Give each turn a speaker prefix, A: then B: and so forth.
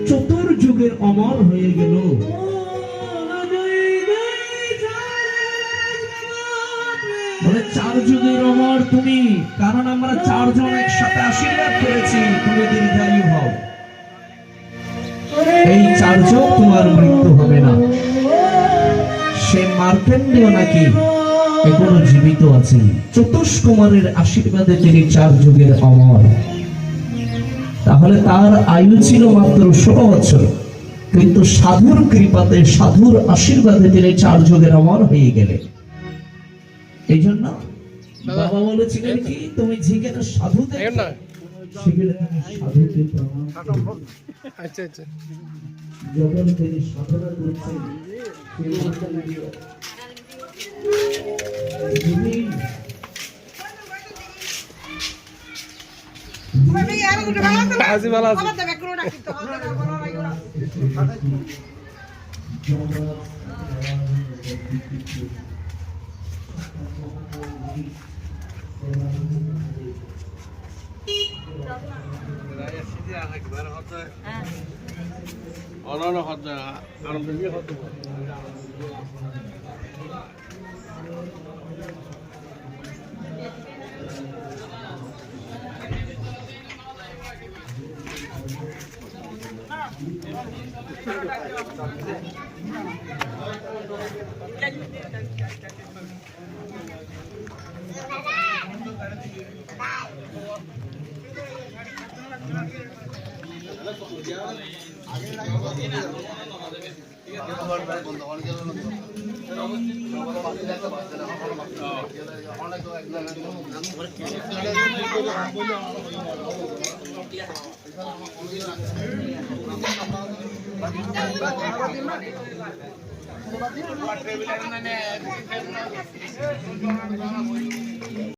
A: চতুর্যুগের অমর হয়ে গেল। বলে 4 যুগের অমর তুমি, কারণ আমরা 4 জন একসাথে আশীর্বাদ করেছি তুমি দীর্ঘায়ু হও। এই 4 যুগ তোমার মৃত্যু হবে না। সে মার্কেন্ডীয় নাকি এখনো জীবিত আছেন। চতুষ্কুমারের আশীর্বাদে তিনি 4 যুগের অমর। তাহলে তার আয়ু ছিল মাত্র 16 বছর, কিন্তু সাধুর কৃপাতে, সাধুর আশীর্বাদে তিনি 4 যুগের অমর হয়ে গেলেন। এই জন্য বাবা বলেছিলেন কি, তুমি যেখানে সাধু দেখো সেখানে তুমি সাধুকে প্রণাম করো।
B: আচ্ছা আচ্ছা,
A: যখন তিনি সাধনা করছেন